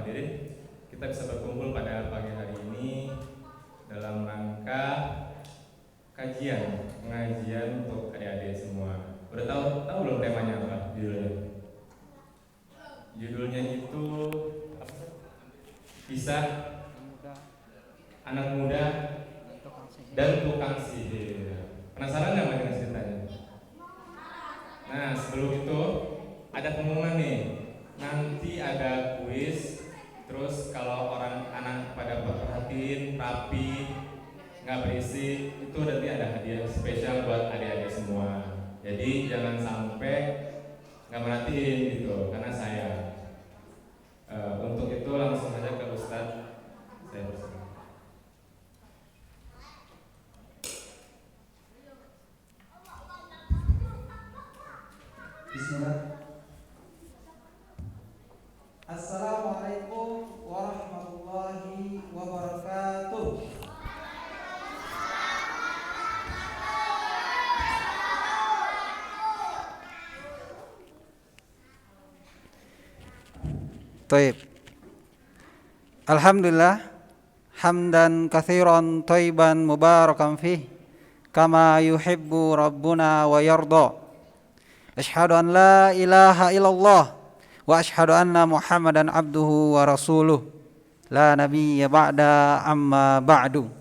hadirin, kita bisa berkumpul pada pagi hari ini dalam rangka pengajian untuk adik-adik semua. Udah tahu belum temanya apa? Judulnya itu apa? Kisah anak muda dan tukang sihir. Penasaran nggak dengan ceritanya? Nah, sebelum itu ada pengumuman nih. Nanti ada kuis. Terus kalau orang anak pada perhatiin rapi, nggak berisik, itu nanti ada hadiah spesial buat adik-adik semua. Jadi jangan sampai nggak merhatiin gitu, karena saya. Untuk itu langsung saja ke Ustadz. Saya berserah. Bismillah. Assalamualaikum warahmatullahi wabarakatuh. Taib. Alhamdulillah hamdan katsiran thayyiban mubarakan fih kama yuhibbu rabbuna wa yarda. Asyhadu an la ilaha illallah wa asyhadu anna Muhammadan abduhu wa rasuluh. La nabiyya ba'da amma ba'du.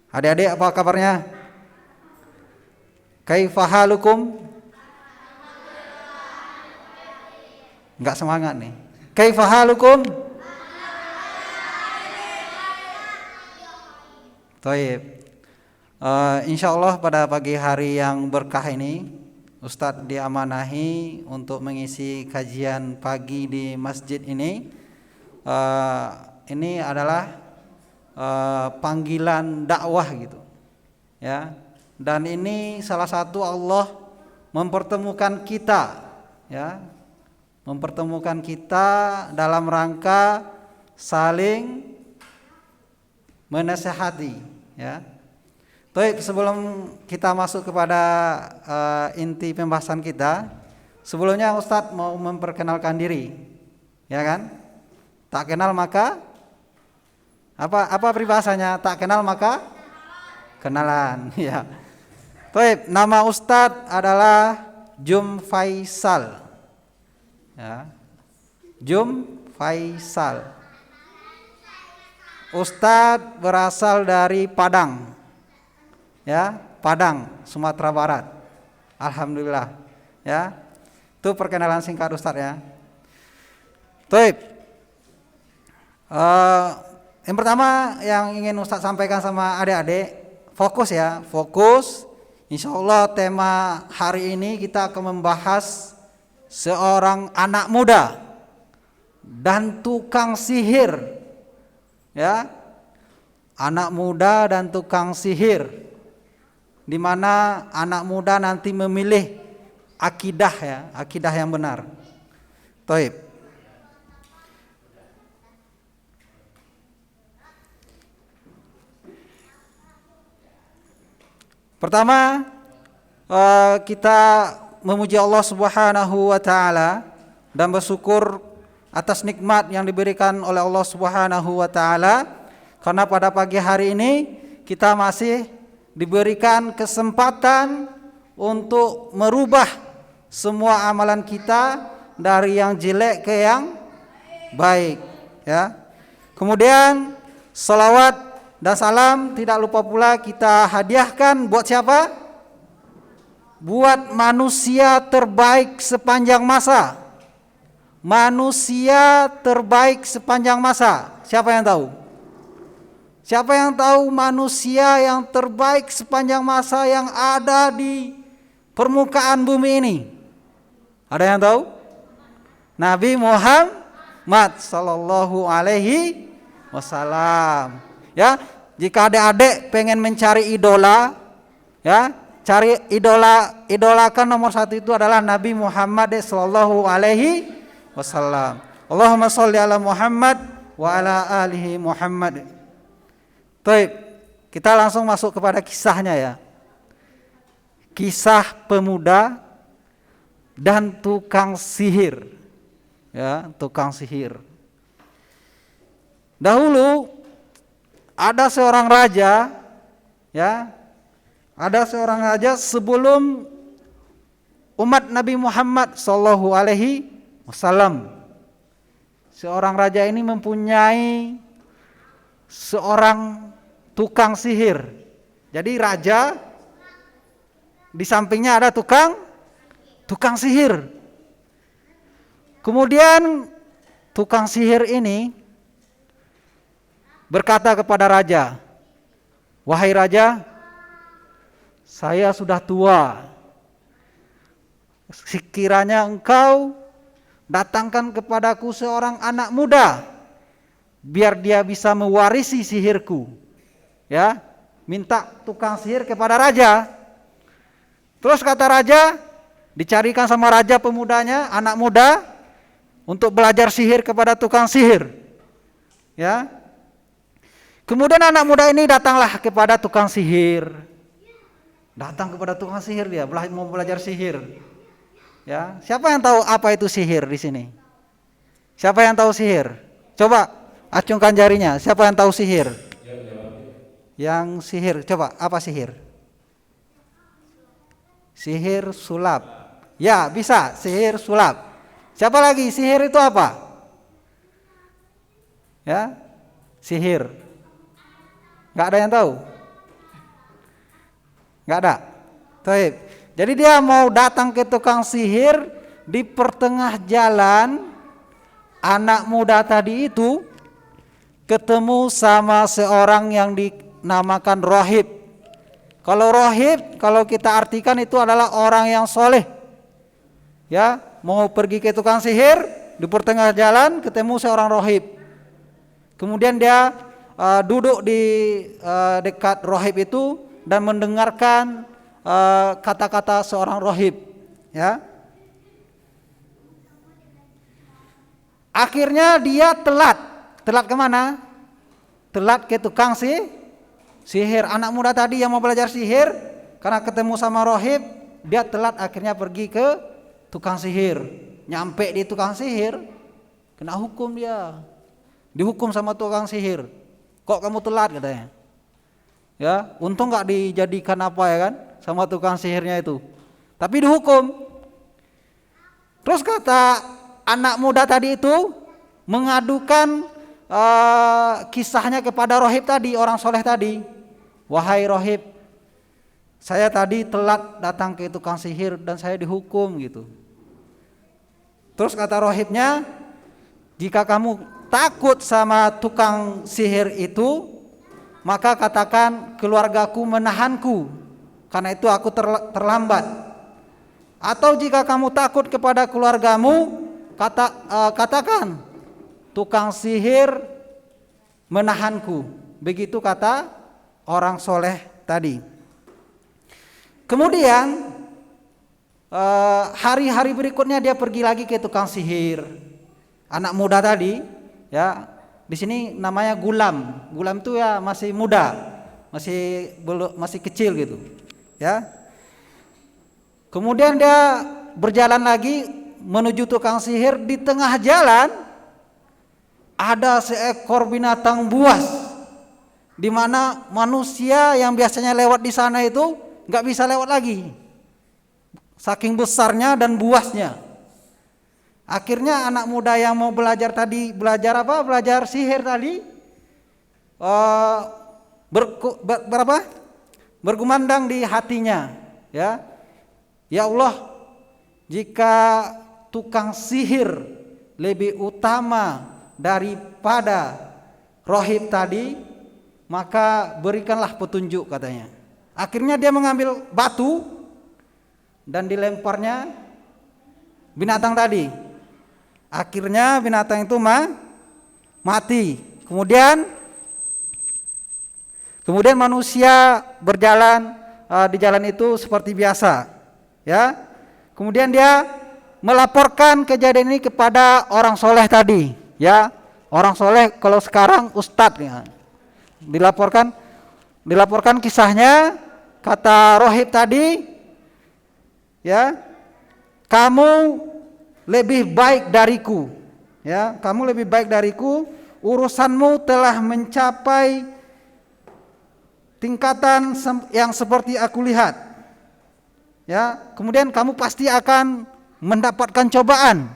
Adik-adik, apa kabarnya? Kaifa halukum? Enggak semangat nih. Kaifa halukum? Taib. Insyaallah pada pagi hari yang berkah ini Ustadz diamanahi untuk mengisi kajian pagi di masjid ini. Ini adalah panggilan dakwah gitu, ya. Dan ini salah satu Allah mempertemukan kita, ya, mempertemukan kita dalam rangka saling menasihati, ya. Baik, sebelum kita masuk kepada inti pembahasan kita, sebelumnya Ustadz mau memperkenalkan diri, ya kan? Tak kenal maka apa peribahasanya? Tak kenal maka kenalan, ya. Baik, nama Ustadz adalah Jum Faisal, ya. Jum Faisal. Ustadz berasal dari Padang. Ya, Padang, Sumatera Barat. Alhamdulillah. Ya. Itu perkenalan singkat Ustaz ya. Baik. Yang pertama yang ingin Ustaz sampaikan sama adik-adik, fokus ya, fokus. Insyaallah tema hari ini kita akan membahas seorang anak muda dan tukang sihir. Ya. Anak muda dan tukang sihir. Di mana anak muda nanti memilih akidah, ya, akidah yang benar. Taib. Pertama, kita memuji Allah Subhanahu wa taala dan bersyukur atas nikmat yang diberikan oleh Allah Subhanahu wa taala, karena pada pagi hari ini kita masih diberikan kesempatan untuk merubah semua amalan kita dari yang jelek ke yang baik, ya. Kemudian salawat dan salam tidak lupa pula kita hadiahkan buat siapa? Buat manusia terbaik sepanjang masa. Manusia terbaik sepanjang masa. Siapa yang tahu? Siapa yang tahu manusia yang terbaik sepanjang masa yang ada di permukaan bumi ini? Ada yang tahu? Nabi Muhammad sallallahu alaihi wasallam. Ya, jika adik-adik pengen mencari idola, ya, cari idolakan nomor satu itu adalah Nabi Muhammad sallallahu alaihi wasallam. Allahumma sholli ala Muhammad wa ala alihi Muhammad. Baik, kita langsung masuk kepada kisahnya ya. Kisah pemuda dan tukang sihir. Ya, tukang sihir. Dahulu ada seorang raja, ya, ada seorang raja sebelum umat Nabi Muhammad Sallallahu Alaihi Wasallam. Seorang raja ini mempunyai seorang tukang sihir. Jadi raja di sampingnya ada tukang sihir. Kemudian tukang sihir ini berkata kepada raja, "Wahai raja, saya sudah tua. Sekiranya engkau datangkan kepadaku seorang anak muda, biar dia bisa mewarisi sihirku." Ya, minta tukang sihir kepada raja. Terus kata raja, dicarikan sama raja pemudanya, anak muda, untuk belajar sihir kepada tukang sihir. Ya. Kemudian anak muda ini datanglah kepada tukang sihir. Datang kepada tukang sihir dia, mau belajar sihir. Ya, siapa yang tahu apa itu sihir di sini? Siapa yang tahu sihir? Coba acungkan jarinya. Siapa yang tahu sihir? Yang sihir, coba apa sihir? Sihir sulap. Ya, bisa, sihir sulap. Siapa lagi? Sihir itu apa? Ya, sihir. Gak ada yang tahu? Gak ada. Taib. Jadi dia mau datang ke tukang sihir, di pertengah jalan anak muda tadi itu ketemu sama seorang yang dinamakan rohib. Kalau rohib, kalau kita artikan itu adalah orang yang soleh. Ya, mau pergi ke tukang sihir, di pertengah jalan ketemu seorang rohib. Kemudian dia duduk di dekat rohib itu dan mendengarkan kata-kata seorang rohib. Ya. Akhirnya dia telat kemana? Telat ke tukang sihir. Anak muda tadi yang mau belajar sihir, karena ketemu sama rohib, dia telat, akhirnya pergi ke tukang sihir. Nyampe di tukang sihir, kena hukum dia. Dihukum sama tukang sihir. Kok kamu telat katanya? Ya, untung gak dijadikan apa ya kan sama tukang sihirnya itu. Tapi dihukum. Terus kata anak muda tadi itu mengadukan kisahnya kepada rohib tadi, orang soleh tadi. "Wahai rohib, saya tadi telat datang ke tukang sihir dan saya dihukum," gitu. Terus kata rohibnya, "Jika kamu takut sama tukang sihir itu, maka katakan keluargaku menahanku, karena itu aku terlambat. Atau jika kamu takut kepada keluargamu, katakan tukang sihir menahanku." Begitu kata orang soleh tadi. Kemudian hari-hari berikutnya dia pergi lagi ke tukang sihir. Anak muda tadi, ya, di sini namanya gulam. Gulam itu ya masih muda, masih kecil gitu, ya. Kemudian dia berjalan lagi menuju tukang sihir. Di tengah jalan ada seekor binatang buas, di mana manusia yang biasanya lewat di sana itu nggak bisa lewat lagi, saking besarnya dan buasnya. Akhirnya anak muda yang mau belajar tadi, belajar sihir tadi, bergumandang di hatinya, ya Allah, jika tukang sihir lebih utama daripada rohib tadi, maka berikanlah petunjuk, katanya. Akhirnya dia mengambil batu dan dilemparnya binatang tadi. Akhirnya binatang itu mati. Kemudian manusia berjalan di jalan itu seperti biasa, ya. Kemudian dia melaporkan kejadian ini kepada orang soleh tadi, ya. Orang soleh kalau sekarang ustadz, ya. Dilaporkan kisahnya. Kata rohib tadi, ya, "Kamu lebih baik dariku, ya, kamu lebih baik dariku. urusanmu telah mencapai tingkatan yang seperti aku lihat. Ya, kemudian kamu pasti akan mendapatkan cobaan.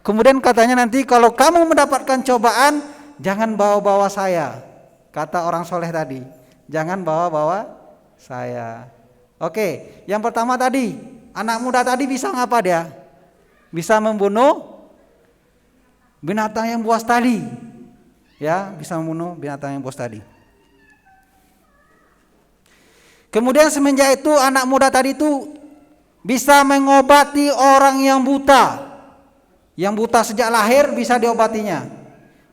Kemudian katanya nanti kalau kamu mendapatkan cobaan, jangan bawa-bawa saya. Kata orang soleh tadi, jangan bawa-bawa saya. Oke, yang pertama tadi, anak muda tadi bisa ngapa dia? Bisa membunuh binatang yang buas tadi. Ya, bisa membunuh binatang yang buas tadi. Kemudian semenjak itu anak muda tadi itu bisa mengobati orang yang buta. Yang buta sejak lahir bisa diobatinya.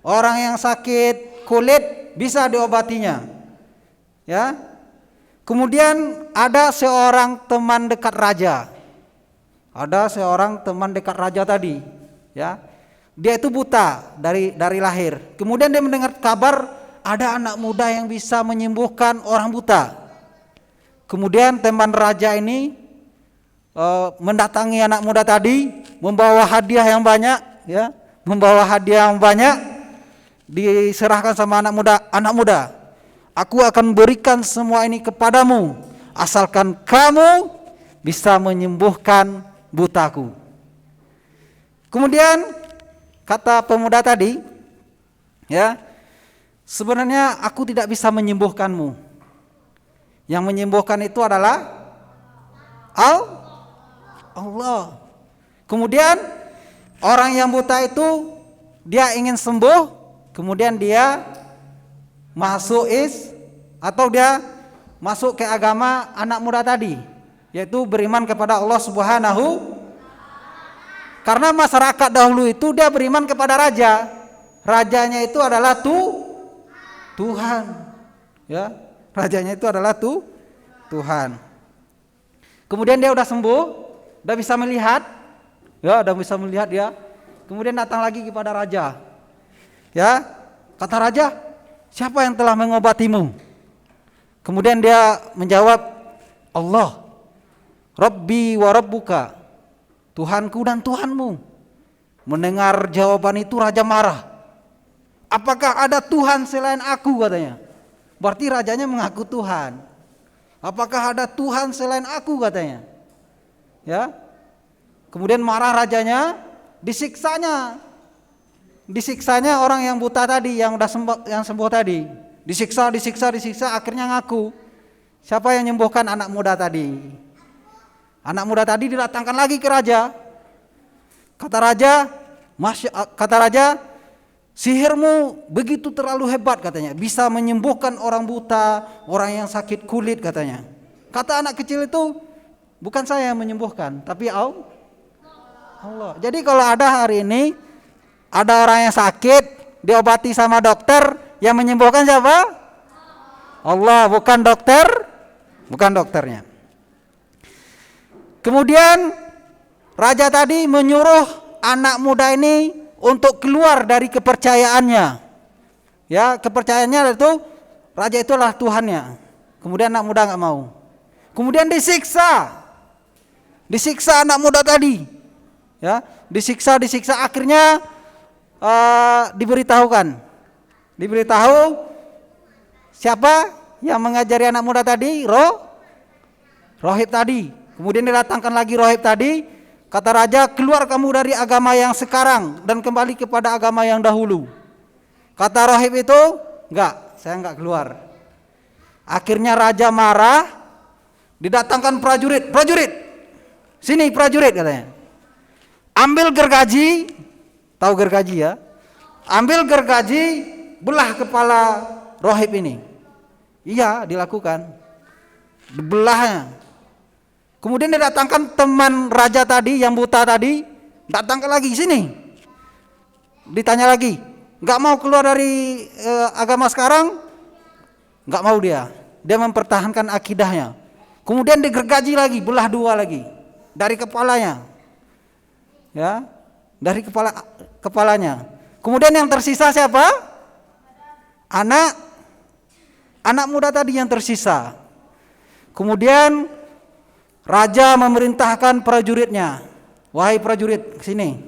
Orang yang sakit kulit bisa diobatinya. Ya. Kemudian ada seorang teman dekat raja. Ada seorang teman dekat raja tadi, ya. Dia itu buta dari lahir. Kemudian dia mendengar kabar ada anak muda yang bisa menyembuhkan orang buta. Kemudian teman raja ini mendatangi anak muda tadi, membawa hadiah yang banyak, ya, membawa hadiah yang banyak, diserahkan sama anak muda, aku akan berikan semua ini kepadamu, asalkan kamu bisa menyembuhkan butaku. Kemudian kata pemuda tadi, ya, sebenarnya aku tidak bisa menyembuhkanmu. Yang menyembuhkan itu adalah Allah. Kemudian orang yang buta itu dia ingin sembuh, kemudian dia dia masuk ke agama anak muda tadi, yaitu beriman kepada Allah Subhanahu. Karena masyarakat dahulu itu dia beriman kepada raja. Rajanya itu adalah Tuhan. Ya, rajanya itu adalah Tuhan. Kemudian dia udah sembuh, udah bisa melihat, ya, udah bisa melihat dia. Kemudian datang lagi kepada raja, ya, kata raja, siapa yang telah mengobatimu? Kemudian dia menjawab, Allah, Rabbi wa Rabbuka, Tuhanku dan Tuhanmu. Mendengar jawaban itu raja marah. Apakah ada Tuhan selain aku, katanya. Berarti rajanya mengaku Tuhan. Apakah ada Tuhan selain aku, katanya. Ya. Kemudian marah rajanya, disiksanya orang yang buta tadi, yang udah sembuh tadi. Disiksa, akhirnya ngaku. Siapa yang menyembuhkan anak muda tadi? Anak muda tadi didatangkan lagi ke raja. Kata raja, sihirmu begitu terlalu hebat, katanya. Bisa menyembuhkan orang buta, orang yang sakit kulit, katanya. Kata anak kecil itu, bukan saya yang menyembuhkan, tapi Allah. Jadi kalau ada hari ini, ada orang yang sakit, diobati sama dokter, yang menyembuhkan siapa? Allah, bukan dokternya. Kemudian raja tadi menyuruh anak muda ini untuk keluar dari kepercayaannya. Ya, kepercayaannya itu raja itu adalah Tuhannya. Kemudian anak muda enggak mau. Kemudian disiksa anak muda tadi. Ya, disiksa akhirnya diberitahu siapa yang mengajari anak muda tadi? Rohib tadi. Kemudian didatangkan lagi rohib tadi. Kata raja, keluar kamu dari agama yang sekarang dan kembali kepada agama yang dahulu. Kata rohib itu, enggak, saya enggak keluar. Akhirnya raja marah, didatangkan prajurit. Sini prajurit, katanya. Ambil gergaji, tahu gergaji ya? Ambil gergaji, belah kepala rohib ini. Iya, dilakukan. Dibelahnya. Kemudian didatangkan teman raja tadi yang buta tadi, datangkan lagi sini. Ditanya lagi, nggak mau keluar dari agama sekarang? Nggak mau dia mempertahankan akidahnya. Kemudian digergaji lagi, belah dua lagi dari kepalanya, ya, dari kepalanya. Kemudian yang tersisa siapa? Anak muda tadi yang tersisa. Kemudian raja memerintahkan prajuritnya, wahai prajurit, sini,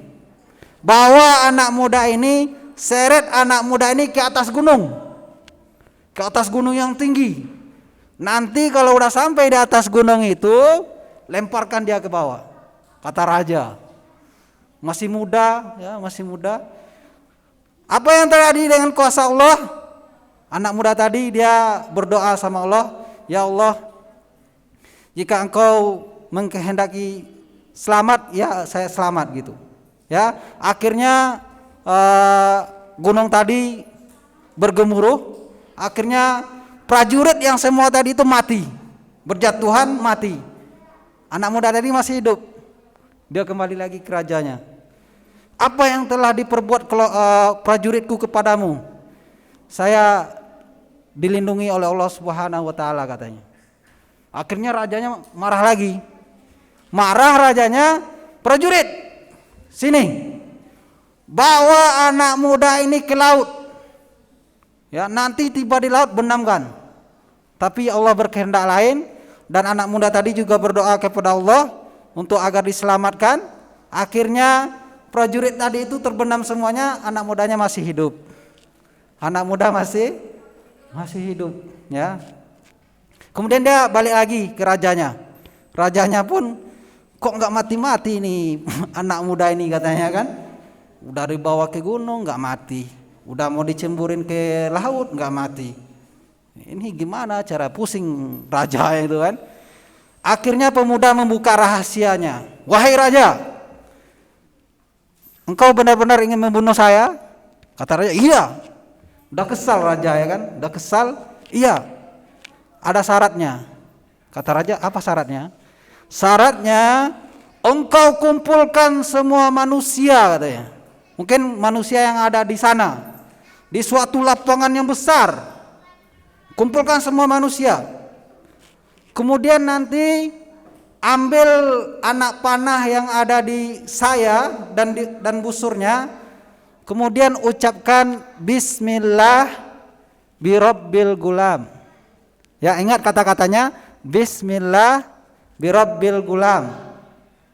bawa anak muda ini seret anak muda ini ke atas gunung. Ke atas gunung yang tinggi. Nanti kalau udah sampai di atas gunung itu, lemparkan dia ke bawah. Kata raja. Masih muda, ya, masih muda. Apa yang terjadi dengan kuasa Allah? Anak muda tadi dia berdoa sama Allah, ya Allah, jika Engkau mengkehendaki selamat, ya saya selamat gitu. Ya, akhirnya gunung tadi bergemuruh. Akhirnya prajurit yang semua tadi itu mati, berjatuhan mati. Anak muda tadi masih hidup. Dia kembali lagi ke rajanya. Apa yang telah diperbuat prajuritku kepadamu? Saya dilindungi oleh Allah Subhanahu wa taala, katanya. Akhirnya rajanya marah lagi. Marah rajanya, prajurit, sini. Bawa anak muda ini ke laut. Ya, nanti tiba di laut benamkan. Tapi Allah berkehendak lain dan anak muda tadi juga berdoa kepada Allah untuk agar diselamatkan. Akhirnya prajurit tadi itu terbenam semuanya, anak mudanya masih hidup. Anak muda masih hidup, ya. Kemudian dia balik lagi ke rajanya. Rajanya pun kok nggak mati-mati nih anak muda ini, katanya kan. Udah dibawa ke gunung nggak mati, udah mau dicemburin ke laut nggak mati. Ini gimana cara, pusing raja itu kan. Akhirnya pemuda membuka rahasianya. Wahai raja, engkau benar-benar ingin membunuh saya? Kata raja, iya. Udah kesal raja, ya kan, udah kesal. Iya, ada syaratnya. Kata raja, apa syaratnya? Syaratnya engkau kumpulkan semua manusia, katanya. Mungkin manusia yang ada di sana, di suatu lapangan yang besar. Kumpulkan semua manusia. Kemudian nanti ambil anak panah yang ada di saya dan busurnya. Kemudian ucapkan Bismillah birabbil gulam. Ya, ingat kata-katanya, Bismillah birabbil gulam.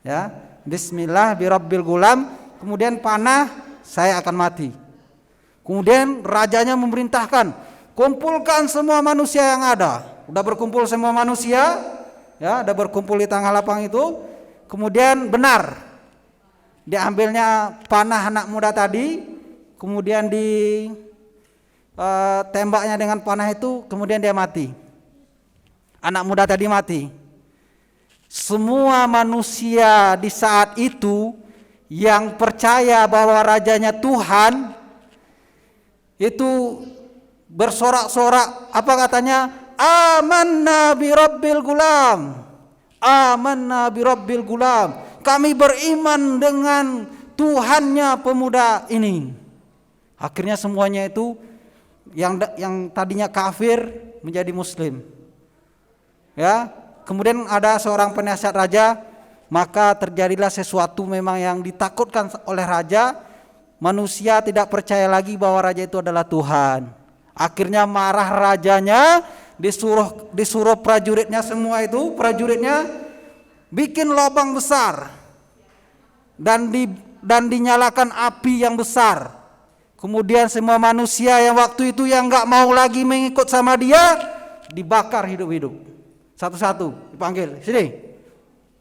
Ya, Bismillah birabbil gulam. Kemudian panah saya akan mati. Kemudian rajanya memerintahkan, kumpulkan semua manusia yang ada. Udah berkumpul semua manusia, ya, udah berkumpul di tengah lapang itu. Kemudian benar, diambilnya panah anak muda tadi, kemudian tembaknya dengan panah itu, kemudian dia mati. Anak muda tadi mati. Semua manusia di saat itu yang percaya bahwa rajanya Tuhan itu bersorak-sorak, apa katanya? Amanna birabbil gulam. Amanna birabbil gulam. Kami beriman dengan Tuhannya pemuda ini. Akhirnya semuanya itu yang tadinya kafir menjadi muslim. Ya, kemudian ada seorang penasihat raja, maka terjadilah sesuatu memang yang ditakutkan oleh raja. Manusia tidak percaya lagi bahwa raja itu adalah Tuhan. Akhirnya marah rajanya, disuruh prajuritnya semua itu, prajuritnya bikin lubang besar dan dinyalakan api yang besar. Kemudian semua manusia yang waktu itu yang nggak mau lagi mengikut sama dia dibakar hidup-hidup. Satu-satu dipanggil, sini.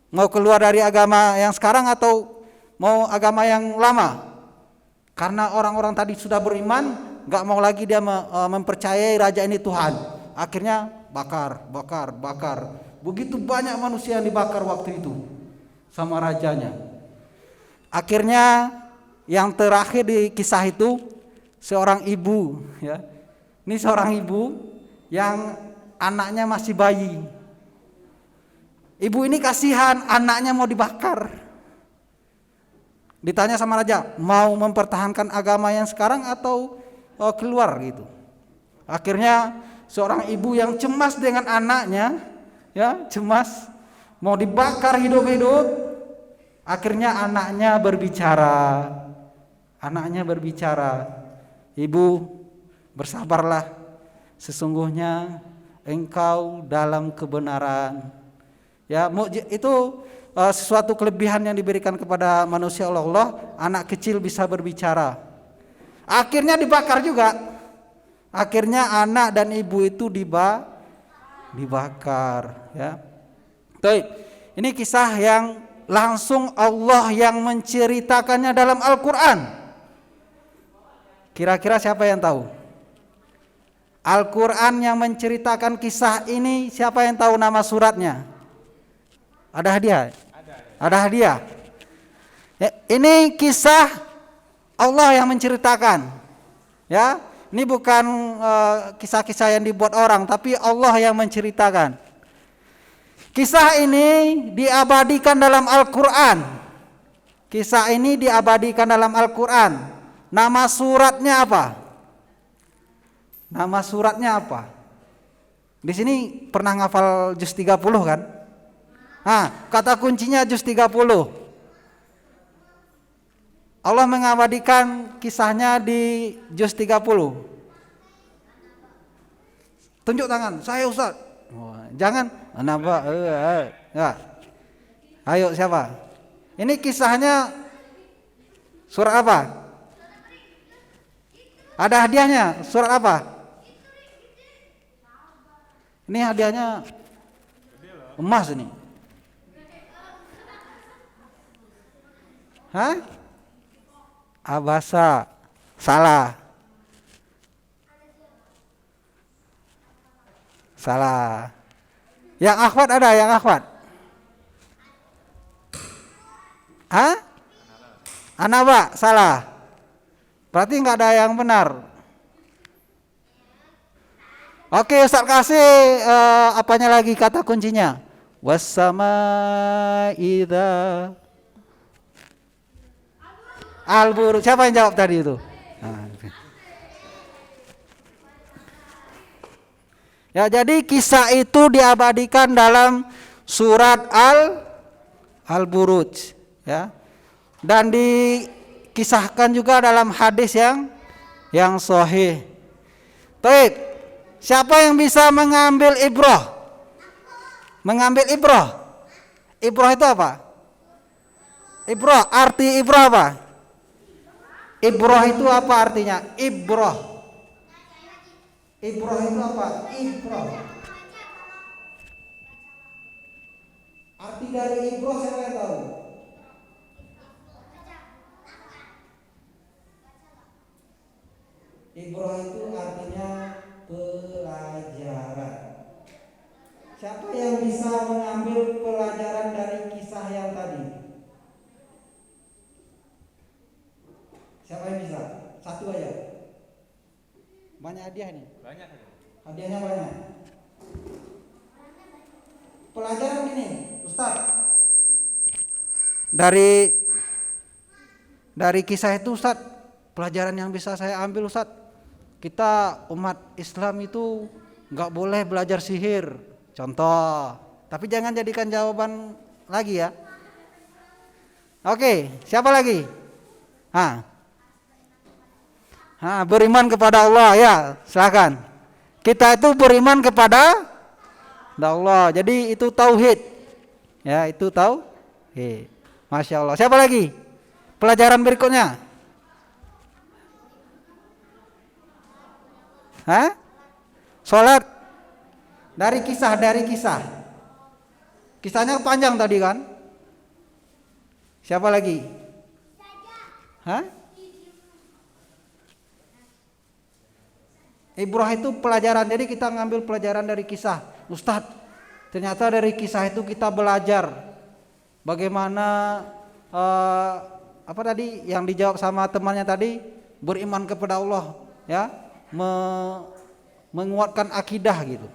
Mau keluar dari agama yang sekarang atau mau agama yang lama? Karena orang-orang tadi sudah beriman, gak mau lagi dia mempercayai raja ini Tuhan. Akhirnya bakar. Begitu banyak manusia yang dibakar waktu itu sama rajanya. Akhirnya yang terakhir di kisah itu, seorang ibu, ya. Ini seorang ibu yang anaknya masih bayi. Ibu ini kasihan, anaknya mau dibakar. Ditanya sama raja, mau mempertahankan agama yang sekarang atau keluar gitu. Akhirnya seorang ibu yang cemas dengan anaknya, ya, cemas mau dibakar hidup-hidup. Akhirnya anaknya berbicara. Ibu, bersabarlah. Sesungguhnya engkau dalam kebenaran. Ya, itu sesuatu kelebihan yang diberikan kepada manusia oleh Allah. Anak kecil bisa berbicara. Akhirnya dibakar juga. Akhirnya anak dan ibu itu dibakar, ya. Baik. Ini kisah yang langsung Allah yang menceritakannya dalam Al-Qur'an. Kira-kira siapa yang tahu? Al-Qur'an yang menceritakan kisah ini, siapa yang tahu nama suratnya? Ada hadiah? Ada hadiah. Ya, ini kisah Allah yang menceritakan. Ya, ini bukan kisah-kisah yang dibuat orang, tapi Allah yang menceritakan. Kisah ini diabadikan dalam Al-Qur'an. Kisah ini diabadikan dalam Al-Qur'an. Nama suratnya apa? Nama suratnya apa? Di sini pernah ngafal juz 30 kan? Nah, kata kuncinya juz 30. Allah mengabadikan kisahnya di juz 30. Tunjuk tangan, saya Ustaz. Oh, jangan, kenapa? Ya. Ayo siapa? Ini kisahnya surat apa? Ada hadiahnya, surat apa? Ini hadiahnya emas ini. Hah? Abasa. Salah. Salah. Yang akhwat ada, yang akhwat? Hah? Anaba, salah. Berarti nggak ada yang benar. Oke, Ustaz kasih apanya lagi kata kuncinya? Wassama idza al-buruj. Siapa yang jawab tadi itu? Ya, jadi kisah itu diabadikan dalam surat Al-Buruj, ya. Dan dikisahkan juga dalam hadis yang sahih. Baik. Siapa yang bisa mengambil ibrah? Mengambil ibrah. Ibrah itu apa? Ibrah, arti ibrah apa? Ibrah itu apa artinya? Ibrah. Ibrah itu apa? Ibrah. Arti dari ibrah siapa yang tahu? Ibrah itu artinya pelajaran. Siapa yang bisa mengambil pelajaran dari kisah yang tadi? Siapa yang bisa? Satu aja. Banyak hadiah nih. Banyak. Hadiahnya banyak. Pelajaran ini, Ustaz. Dari kisah itu, Ustaz, pelajaran yang bisa saya ambil, Ustaz. Kita umat Islam itu nggak boleh belajar sihir. Contoh. Tapi jangan jadikan jawaban lagi ya. Oke, siapa lagi? Beriman kepada Allah ya, silakan. Kita itu beriman kepada Allah. Jadi itu tauhid. Ya, itu tauhid. Masya Allah. Siapa lagi? Pelajaran berikutnya. Sholat dari kisah. Kisahnya panjang tadi kan? Siapa lagi? Ibrah itu pelajaran. Jadi kita ngambil pelajaran dari kisah. Ustadz, ternyata dari kisah itu kita belajar bagaimana apa tadi yang dijawab sama temannya tadi, beriman kepada Allah, ya, menguatkan akidah gitu.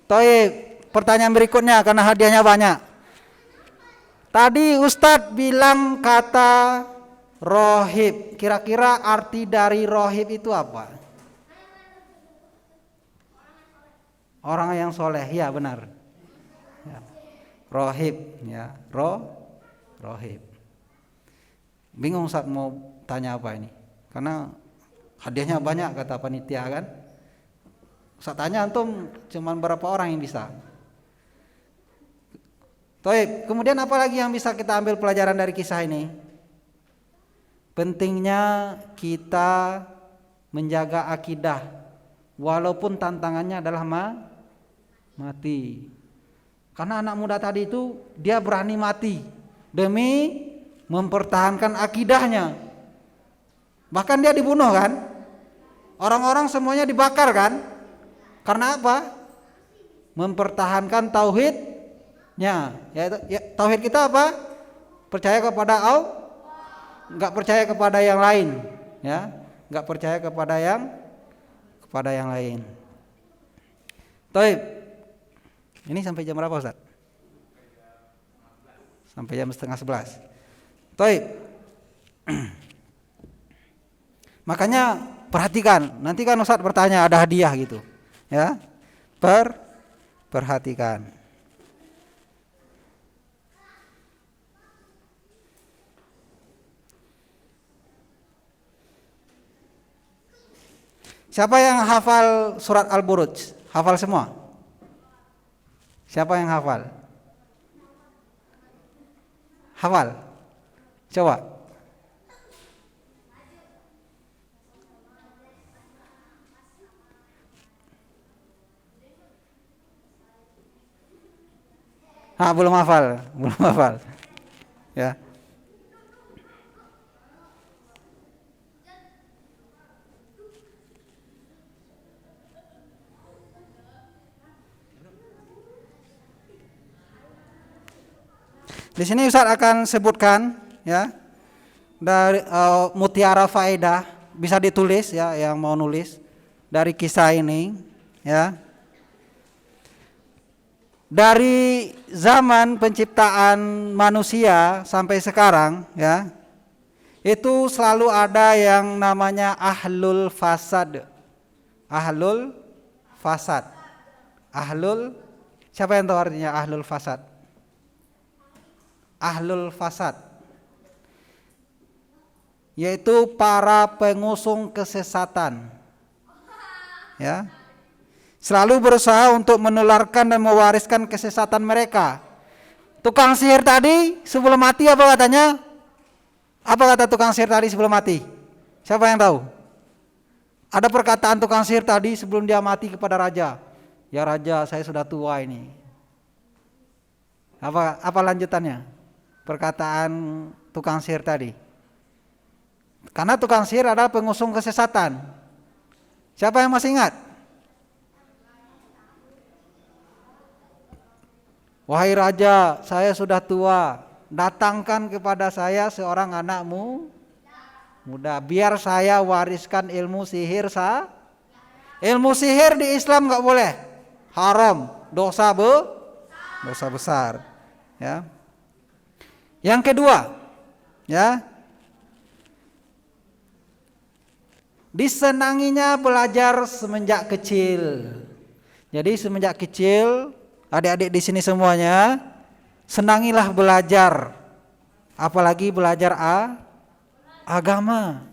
Taib, pertanyaan berikutnya karena hadiahnya banyak. Tadi Ustadz bilang kata rohib. Kira-kira arti dari rohib itu apa? Orang yang soleh, ya benar. Ya. Rohib, ya, rohib. Bingung Ustadz mau tanya apa ini? Karena hadiahnya banyak kata panitia kan. Ustadz tanya antum cuman berapa orang yang bisa? Baik, kemudian apa lagi yang bisa kita ambil pelajaran dari kisah ini? pentingnya kita menjaga akidah walaupun tantangannya adalah mati. Karena anak muda tadi itu dia berani mati demi mempertahankan akidahnya. Bahkan dia dibunuh kan? Orang-orang semuanya dibakar kan? Karena apa? Mempertahankan tauhidnya. Tauhid kita apa? Percaya kepada Allah, enggak percaya kepada yang lain, ya. Enggak percaya kepada yang lain. Taib. Ini sampai jam berapa, Ustaz? Sampai jam 10:30. Taib. Makanya perhatikan, nanti kan Ustaz bertanya ada hadiah gitu. Ya. Perhatikan. Siapa yang hafal surat Al-Buruj? Hafal semua? Siapa yang hafal? Hafal? Coba. Belum hafal. Ya. Di sini Ustaz akan sebutkan ya dari mutiara faedah, bisa ditulis ya yang mau nulis dari kisah ini ya. Dari zaman penciptaan manusia sampai sekarang ya, itu selalu ada yang namanya ahlul fasad. Siapa yang tahu artinya ahlul fasad? Ahlul fasad yaitu para pengusung kesesatan ya, selalu berusaha untuk menularkan dan mewariskan kesesatan mereka. Tukang sihir tadi sebelum mati apa katanya? Apa kata tukang sihir tadi sebelum mati? Siapa yang tahu? Ada perkataan tukang sihir tadi sebelum dia mati kepada raja. Ya raja, saya sudah tua ini. Apa lanjutannya? Perkataan tukang sihir tadi. Karena tukang sihir adalah pengusung kesesatan. Siapa yang masih ingat? Wahai raja, saya sudah tua, datangkan kepada saya seorang anakmu muda, biar saya wariskan ilmu sihir Ilmu sihir di Islam enggak boleh, haram, dosa besar. Ya. Yang kedua, ya, disenanginya belajar semenjak kecil. Jadi semenjak kecil, adik-adik di sini semuanya, senangilah belajar, apalagi belajar agama.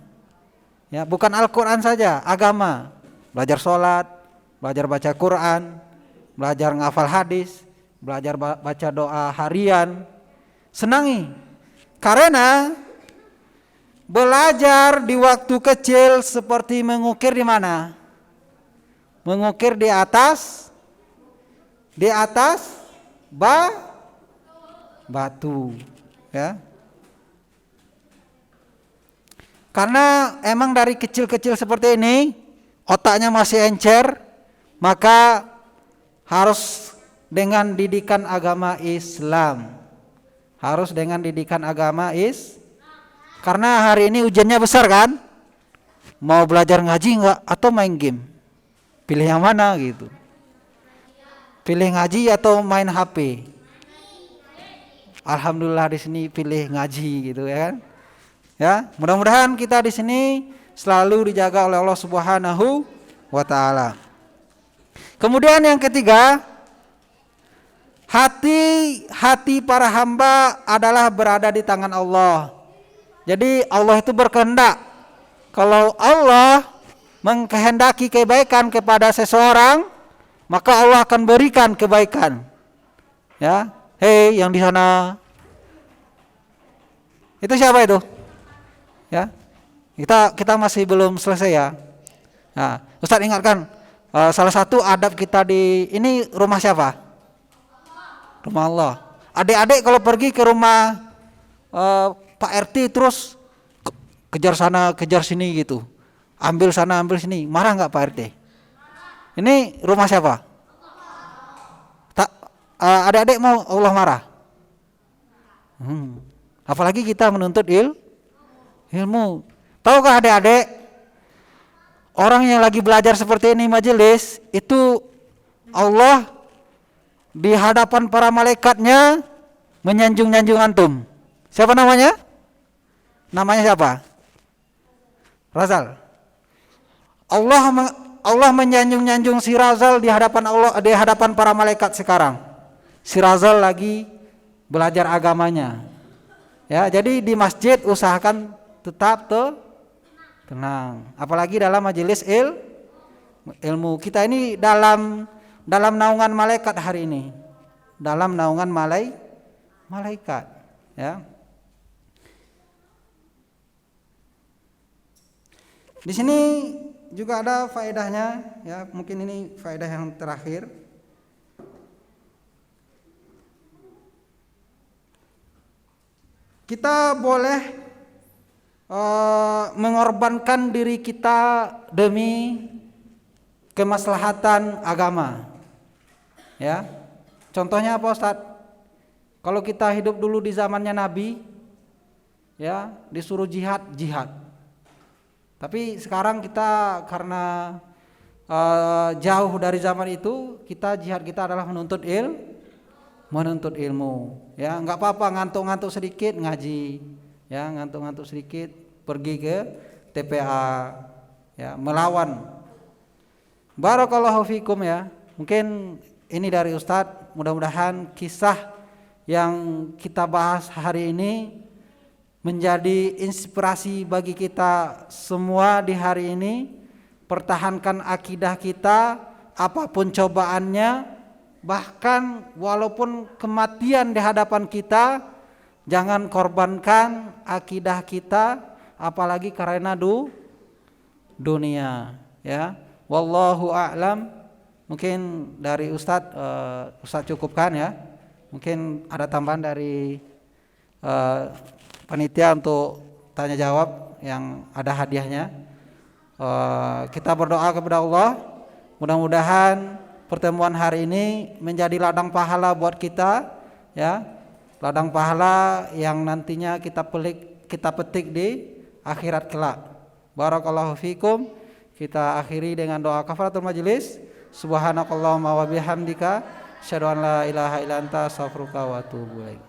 Ya, bukan Al-Quran saja, agama. Belajar sholat, belajar baca Quran, belajar ngafal hadis, belajar baca doa harian. Senangi, karena belajar di waktu kecil seperti mengukir di mana? Mengukir di atas batu, ya. Karena emang dari kecil-kecil seperti ini otaknya masih encer, maka harus dengan didikan agama Islam. Karena hari ini ujiannya besar kan? Mau belajar ngaji enggak atau main game? Pilih yang mana gitu? Pilih ngaji atau main HP? Alhamdulillah di sini pilih ngaji gitu ya kan? Ya, mudah-mudahan kita di sini selalu dijaga oleh Allah Subhanahu wa taala. Kemudian yang ketiga, hati para hamba adalah berada di tangan Allah. Jadi Allah itu berkehendak. Kalau Allah mengkehendaki kebaikan kepada seseorang, maka Allah akan berikan kebaikan. Ya, hei yang di sana. Itu siapa itu? Ya, kita masih belum selesai ya. Nah, Ustadz ingatkan, salah satu adab kita di ini rumah siapa? Rumah Allah. Adik-adik kalau pergi ke rumah Pak RT terus kejar sana kejar sini gitu, ambil sana ambil sini, marah nggak Pak RT? Ini rumah siapa? Tak, adik-adik mau Allah marah? Apalagi kita menuntut ilmu. Tahukah adik-adik, orang yang lagi belajar seperti ini majelis itu Allah di hadapan para malaikatnya menyanjung-nyanjung antum. Siapa namanya? Namanya siapa? Razal. Allah menyanjung-nyanjung si Razal di hadapan Allah, di hadapan para malaikat sekarang. Si Razal lagi belajar agamanya. Ya, jadi di masjid usahakan tetap tenang. Apalagi dalam majelis ilmu. Kita ini dalam naungan malaikat hari ini. Dalam naungan malaikat, ya. Di sini juga ada faedahnya, ya. Mungkin ini faedah yang terakhir. Kita boleh mengorbankan diri kita demi kemaslahatan agama, ya. Contohnya apa Ustadz? Kalau kita hidup dulu di zamannya Nabi, ya, disuruh jihad. Tapi sekarang kita karena jauh dari zaman itu, jihad kita adalah menuntut ilmu, ya. Nggak apa-apa ngantuk-ngantuk sedikit ngaji, ya, ngantuk-ngantuk sedikit pergi ke TPA, ya, melawan. Barakallahu fikum, ya. Mungkin ini dari Ustadz, mudah-mudahan kisah yang kita bahas hari ini menjadi inspirasi bagi kita semua di hari ini. Pertahankan akidah kita apapun cobaannya, bahkan walaupun kematian di hadapan kita, jangan korbankan akidah kita apalagi karena dunia, ya. Wallahu a'lam. Mungkin dari Ustadz cukupkan, ya. Mungkin ada tambahan dari panitia untuk tanya jawab yang ada hadiahnya. Kita berdoa kepada Allah, mudah-mudahan pertemuan hari ini menjadi ladang pahala buat kita, ya. Ladang pahala yang nantinya kita petik di akhirat kelak. Barakallahu fikum. Kita akhiri dengan doa kafaratul majelis. Subhanakallahumma wa bihamdika asyhadu an la ilaha illa anta astaghfiruka wa atubu ilaik.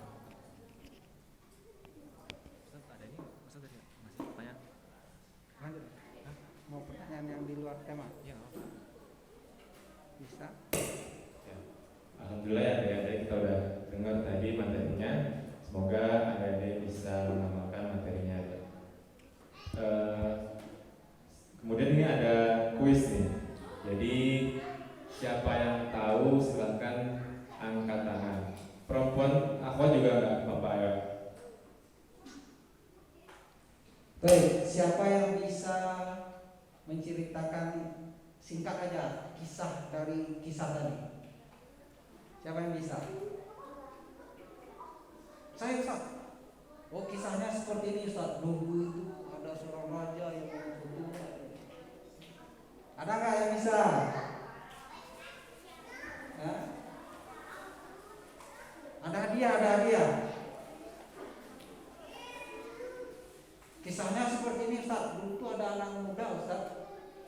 Mau pertanyaan yang di luar tema? Bisa? Ya. Alhamdulillah ya adik-adik, kita udah dengar tadi materinya. Semoga adik-adik bisa mengamalkan materinya. Kemudian ini ada kuis nih. Jadi siapa yang tahu silahkan angkat tangan. Perempuan, akhwat juga enggak apa-apa ya. Baik, siapa yang bisa menceritakan singkat aja kisah dari kisah tadi? Siapa yang bisa? Saya Ustaz. Oh, kisahnya seperti ini Ustaz. Dulu itu ada seorang raja yang membunuh. Ada nggak yang bisa? Ya? Ada hadiah. Kisahnya seperti ini Ustaz. Dulu itu ada anak muda Ustaz.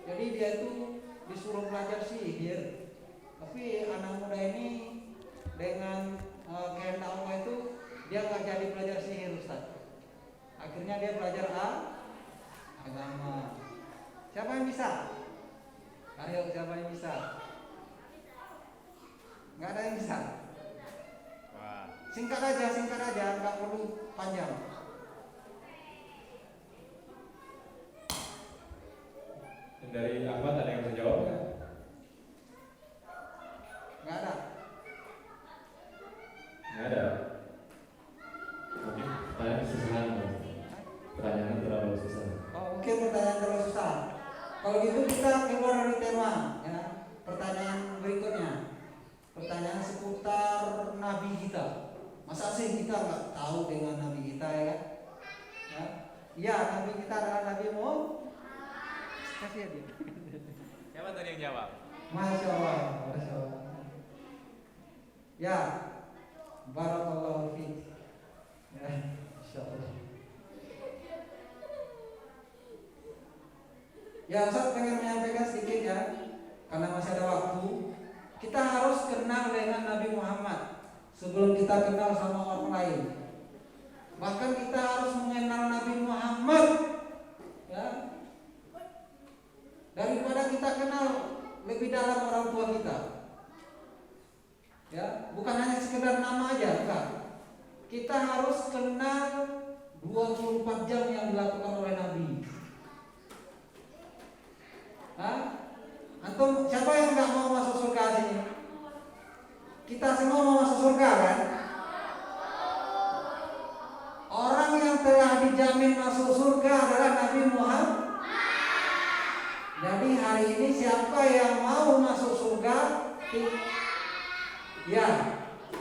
Jadi dia itu disuruh belajar sihir. Tapi anak muda ini dengan kehendak Allah itu dia nggak jadi belajar sihir Ustaz. Akhirnya dia belajar agama. Siapa yang bisa? Ayo, siapa yang bisa? Nggak ada yang bisa. Singkat aja, nggak perlu panjang. Dari Ahmad ada yang bisa jawab nggak? Nggak ada. Nggak ada. Mungkin pertanyaan susah. Pertanyaan terlalu susah. Kalau gitu kita keluar dari tema ya. Pertanyaan berikutnya. Pertanyaan seputar nabi kita. Masa sih kita nggak tahu dengan nabi kita ya kan? Ya, ya nabi kita adalah Nabi Muhammad. Kasih aja. Siapa tadi yang jawab? Masya Allah, Masya Allah. Ya, barakallahu fiik. Ya, Masya Allah. Ya, Ustaz pengen menyampaikan sedikit ya, karena masih ada waktu. Kita harus kenal dengan Nabi Muhammad sebelum kita kenal sama orang lain. Bahkan kita harus mengenal Nabi Muhammad ya, daripada kita kenal lebih dalam orang tua kita. Ya, bukan hanya sekedar nama aja, enggak. Kita harus kenal 24 jam yang dilakukan oleh Nabi. Hah? Antum siapa yang nggak mau masuk surga sini? Kita semua mau masuk surga kan? Orang yang telah dijamin masuk surga adalah Nabi Muhammad. Jadi hari ini siapa yang mau masuk surga? Ya,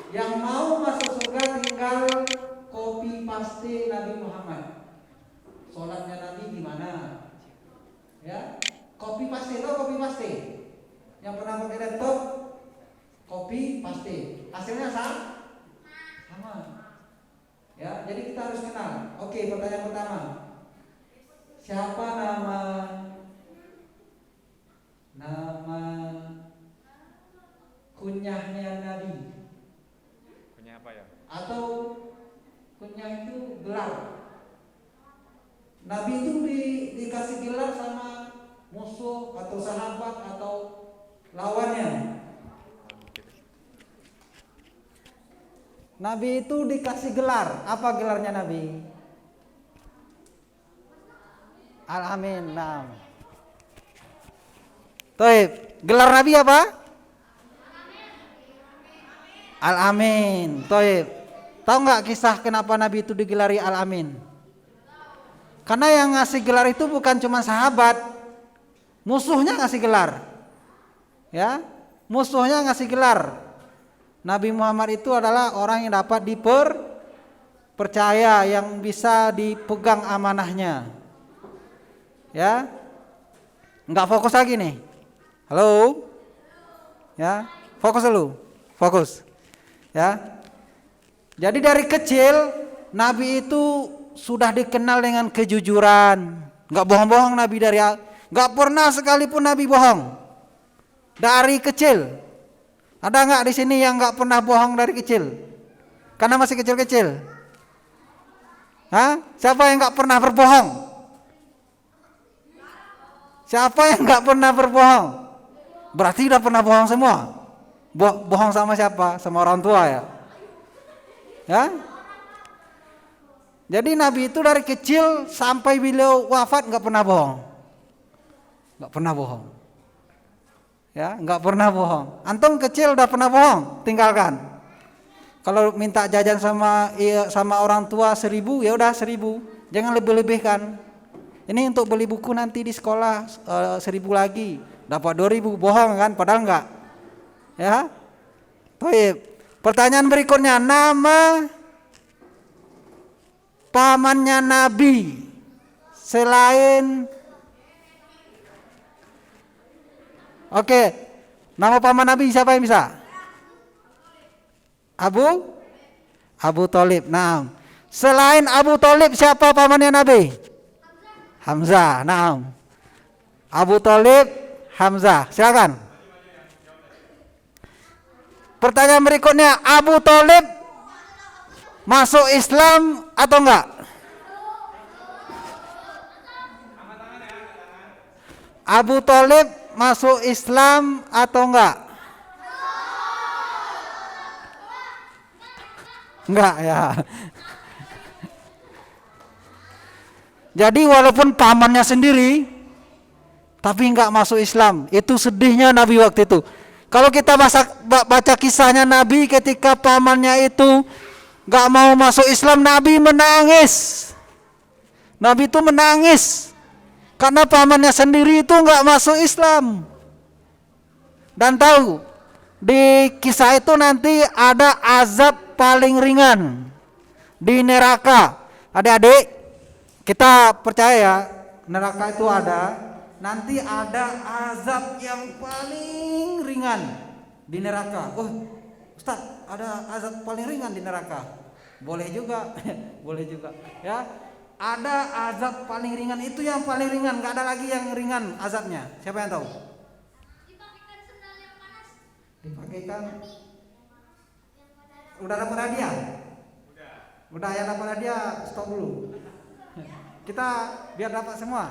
yang mau masuk surga tinggal copy paste Nabi Muhammad. Sholatnya Nabi gimana? Ya, copy paste itu copy paste. Yang pernah pakai laptop, copy paste. Hasilnya sama. Ya, jadi kita harus kenal. Oke, pertanyaan pertama. Siapa nama kunyahnya Nabi? Kunyah apa ya? Atau kunyah itu gelar. Nabi itu dikasih gelar sama musuh atau sahabat atau lawannya. Nabi itu dikasih gelar. Apa gelarnya Nabi? Al-Amin. Nah. Taib. Gelar Nabi apa? Al-Amin. Taib. Tahu nggak kisah kenapa Nabi itu digelari Al-Amin? Karena yang ngasih gelar itu bukan cuma sahabat, musuhnya ngasih gelar. Ya, musuhnya ngasih gelar. Nabi Muhammad itu adalah orang yang dapat dipercaya, yang bisa dipegang amanahnya. Ya, nggak fokus lagi nih. Halo, ya, fokus dulu, fokus. Ya, jadi dari kecil Nabi itu sudah dikenal dengan kejujuran, nggak bohong-bohong Nabi nggak pernah sekalipun Nabi bohong dari kecil. Ada nggak di sini yang nggak pernah bohong dari kecil? Karena masih kecil-kecil. Hah? Siapa yang nggak pernah berbohong? Siapa yang nggak pernah berbohong? Berarti udah pernah bohong semua. Bohong sama siapa? Sama orang tua ya. Ya? Jadi Nabi itu dari kecil sampai beliau wafat nggak pernah bohong. Nggak pernah bohong. Ya, nggak pernah bohong. Antum kecil udah pernah bohong, tinggalkan. Kalau minta jajan sama orang tua 1.000, ya udah 1.000. Jangan lebih-lebihkan. Ini untuk beli buku nanti di sekolah 1.000 lagi, dapat 2.000, bohong kan? Padahal enggak. Ya. Baik. Pertanyaan berikutnya, nama pamannya Nabi selain Oke, nama paman Nabi siapa yang bisa? Abu Thalib. Nah, selain Abu Thalib siapa pamannya Nabi? Hamzah. Nah, Abu Thalib, Hamzah. Silakan. Pertanyaan berikutnya, Abu Thalib masuk Islam atau enggak? Abu Thalib masuk Islam atau enggak? Enggak ya. Jadi walaupun pamannya sendiri tapi enggak masuk Islam, itu sedihnya Nabi waktu itu. Kalau kita baca kisahnya Nabi ketika pamannya itu enggak mau masuk Islam, Nabi menangis. Nabi itu menangis. Karena pamannya sendiri itu nggak masuk Islam. Dan tahu di kisah itu nanti ada azab paling ringan di neraka. Adik-adik, kita percaya ya, neraka itu ada. Nanti ada azab yang paling ringan di neraka. Oh, Ustaz, ada azab paling ringan di neraka. Boleh juga, boleh juga. Ya, ada azab paling ringan, itu yang paling ringan, nggak ada lagi yang ringan azabnya. Siapa yang tahu? Dipakaikan. Udah dapat hadiah? Udah ya, dapat hadiah, stop dulu. Kita biar dapat semua.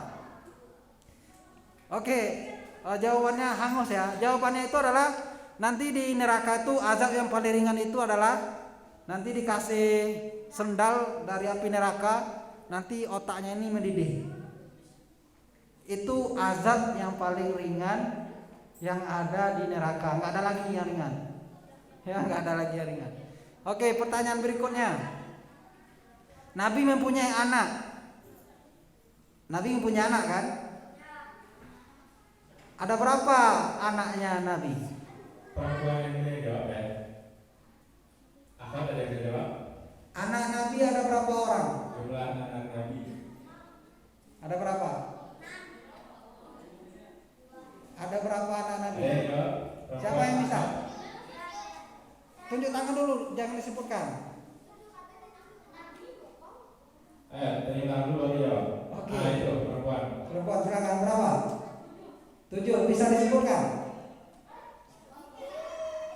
Oke, jawabannya hangus ya. Jawabannya itu adalah nanti di neraka itu azab yang paling ringan itu adalah nanti dikasih sendal dari api neraka, nanti otaknya ini mendidih. Itu azab yang paling ringan yang ada di neraka, nggak ada lagi yang ringan. Ya, nggak ada lagi yang ringan. Oke, pertanyaan berikutnya. Nabi mempunyai anak. Nabi mempunyai anak kan? Ada berapa anaknya Nabi? Perempuan yang ini jawab ya. Apa ada yang jawab? Anak Nabi ada berapa orang? Jumlah anak Nabi. Ada berapa? Ada berapa anak Nabi? Jawab. Siapa yang bisa? Tunjuk tangan dulu, jangan disebutkan. Tanya tangan dulu baru jawab. Oke. Nah, itu perempuan. Perempuan silakan, berapa? 7, bisa disebutkan?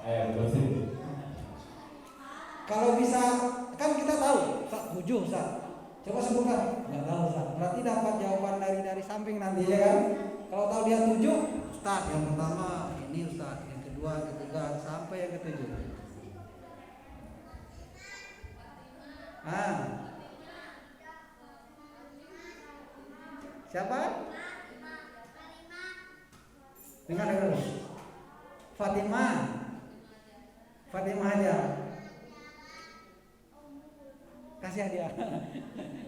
Terusin. Kalau bisa, kan kita tahu, Ustaz, 7 Ustaz. Coba sebutkan. Enggak tahu Ustaz. Berarti dapat jawaban dari samping nanti ya kan? Kalau tahu dia 7, Ustaz yang pertama ini Ustaz, yang kedua, ketiga sampai yang ke-7. Ah. Siapa? Dengar dulu. Fatimah. Fatimah aja. Kasih hadiah.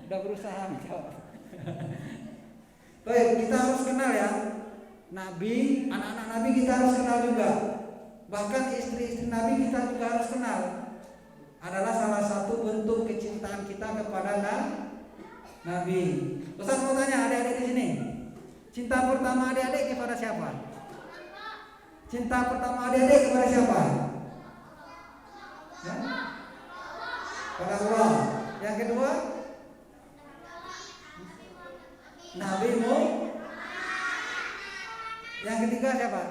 Udah berusaha menjawab. Baik, kita harus kenal ya. Nabi, anak-anak Nabi kita harus kenal juga. Bahkan istri-istri Nabi kita juga harus kenal. Adalah salah satu bentuk kecintaan kita kepada Nabi. Ustaz mau tanya adik-adik di sini. Cinta pertama adik-adik kepada siapa? Cinta pertama adik-adik kepada siapa? Ya? Pada Allah. Yang kedua? Nabi Muhammad. Yang ketiga siapa?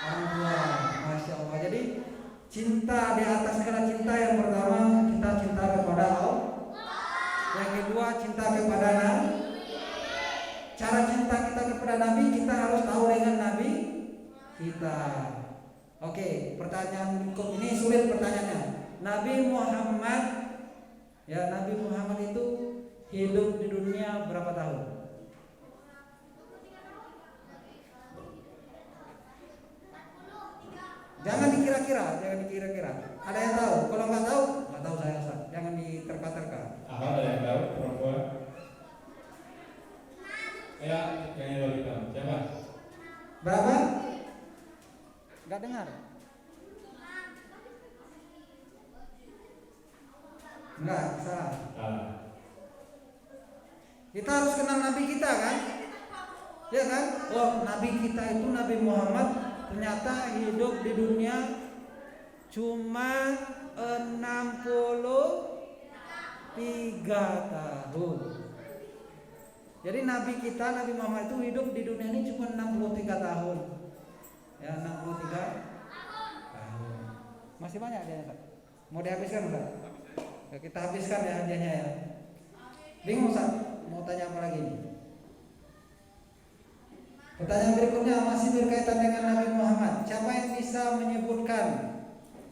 Orang tua. Masya Allah. Jadi cinta di atas segala cinta, yang pertama kita cinta kepada Allah. Yang kedua cinta kepada Nabi. Cara cinta kita kepada Nabi, kita harus tahu dengan Nabi kita. Oke, pertanyaan berikut ini sulit pertanyaannya. Nabi Muhammad, ya Nabi Muhammad itu hidup di dunia berapa tahun? Jangan dikira-kira, jangan dikira-kira. Ada yang tahu? Kalau nggak tahu saya Ustaz. Jangan diterka-terka. Ada yang tahu perempuan? Ya, yang jawab kita. Siapa? Berapa? Nggak dengar. Enggak, salah. Kita harus kenal Nabi kita kan? Ya kan? Oh, Nabi kita itu Nabi Muhammad ternyata hidup di dunia cuma 63 tahun. Jadi Nabi kita, Nabi Muhammad itu hidup di dunia ini cuma 63 tahun. Ya, 63 tahun. Masih banyak dia, Pak. Mau dihabiskan enggak? Ya, kita habiskan ya hadiahnya ya. Bingung Ustaz, mau tanya apa lagi nih? Pertanyaan berikutnya masih berkaitan dengan Nabi Muhammad. Siapa yang bisa menyebutkan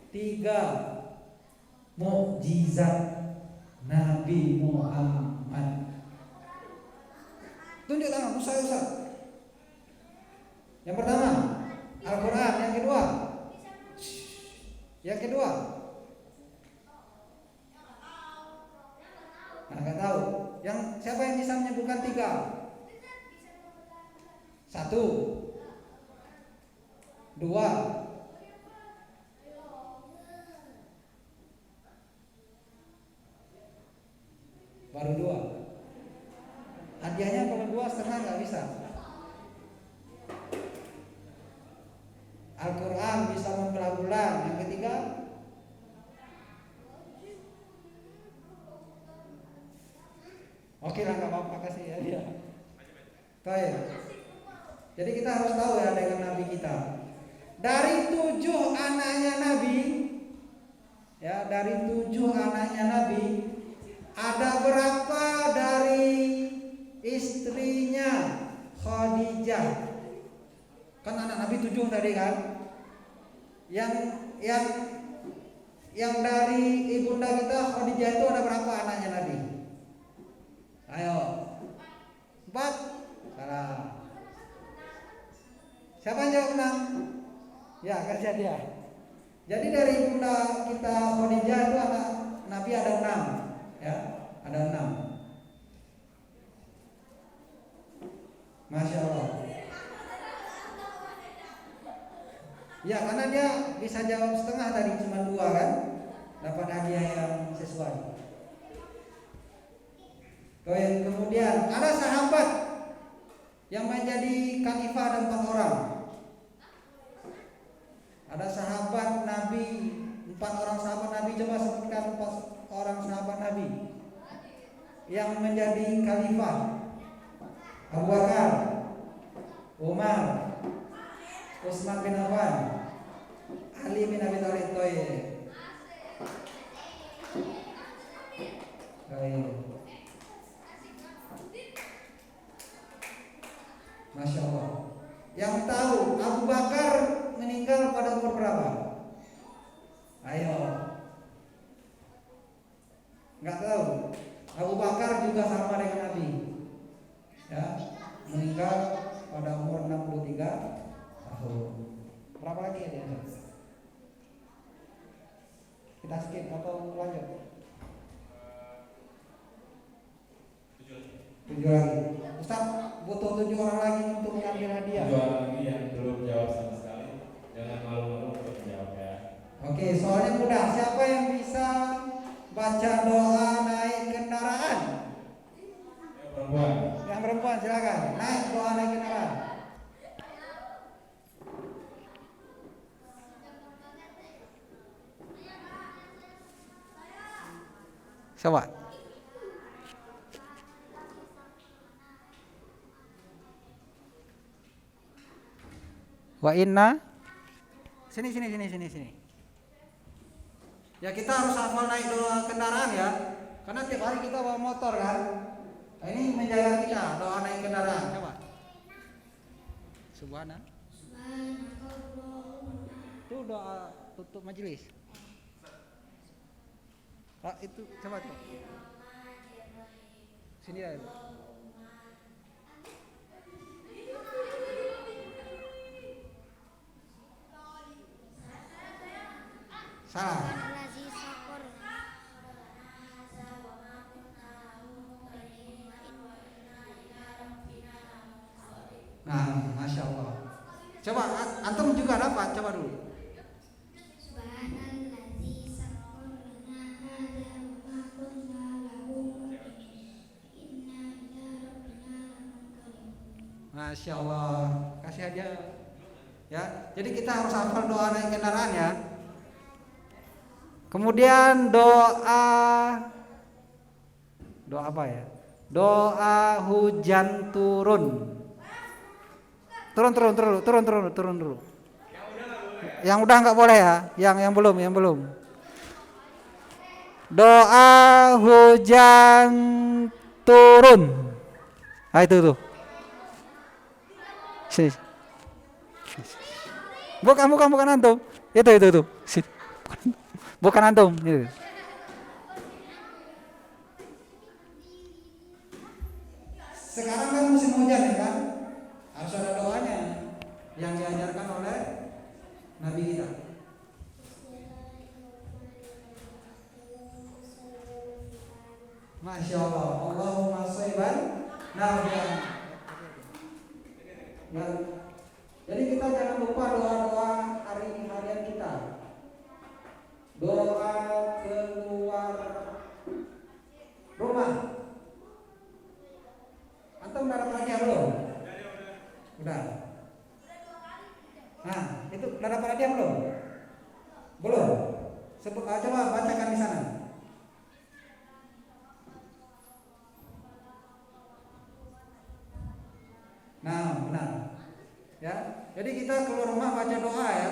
3 mukjizat Nabi Muhammad? Tunjuk tangan, Ustaz. Yang pertama, Al-Quran. Yang kedua, nah, nggak tahu. Siapa yang bisa menyebutkan 3? Satu, dua, baru dua. Hadiahnya kalau 2,5 nggak bisa. Al-Quran bisa membelah bulan. Yang ketiga, oke lah, nggak apa-apa, kasih hadiah. Baik. Jadi kita harus tahu ya dengan Nabi kita. Dari 7 anaknya Nabi, ya, dari 7 anaknya Nabi, ada berapa dari istrinya Khadijah? Kan anak Nabi 7 tadi kan? Yang dari ibunda kita Khadijah itu ada berapa anaknya Nabi? Ayo. 4. Salah. Siapa yang jawab 6? Ya, kerja dia. Jadi dari ibunda kita Khadijah itu anak Nabi ada 6. Ya, ada 6. Masya Allah. Ya, karena dia bisa jawab setengah tadi, cuma 2 kan, dapat hadiah yang sesuai. Kemudian ada sahabat yang menjadi khalifah, ada 4 orang. Ada sahabat Nabi, 4 orang sahabat Nabi. Coba sebutkan 4 orang sahabat Nabi yang menjadi khalifah. Abu Bakar, Umar, Utsman bin Affan, Ali bin Abi Thalib. Masya Allah. Yang tahu Abu Bakar meninggal pada umur berapa? Ayo. Nggak tahu. Abu Bakar juga sama dengan Nabi. Ya, meninggal pada umur 63 tahun. Berapa lagi ya dia? Kita skip atau lanjut? 7 lagi. Ustaz, butuh 7 orang lagi untuk mengambil hadiah. 7 orang lagi yang belum jawab sama sekali. Jangan malu-malu untuk menjawab ya. Oke, soalnya mudah. Siapa yang bisa baca doa naik kendaraan? Perempuan. Yang perempuan silakan. Naik doa naik kendaraan. Coba. Wa inna. Sini. Ya, kita harus hafal naik doa kendaraan ya. Karena tiap hari kita bawa motor kan. Nah, ini menjaga kita doa naik kendaraan. Coba. Subhana. Itu doa tutup majelis. Itu coba tuh. Sini ya. Salah. Nah, Masya Allah. Coba antum juga dapat, coba dulu. Masya Allah. Kasih hadiah. Ya, jadi kita harus hafal doa naik kendaraan ya. Kemudian doa apa ya? Doa hujan turun. Turun dulu. Yang udah nggak boleh ya, yang belum. Doa hujan turun. Ah, itu tuh. Sini. Bukan antum. Itu. Sini. Bukan antum. Itu. Sekarang kan musim hujan ya kan? Harus ada doanya yang diajarkan oleh Nabi kita. Masya Allah. Allahumma shayban nafi'an. Ya. Jadi kita jangan lupa doa-doa harian kita. Doa keluar rumah. Antum udah dapat hadiah belum? Udah. Nah, itu udah dapat hadiah belum? Belum. Coba bacakan di sana. Nah, benar. Ya. Jadi kita keluar rumah baca doa ya.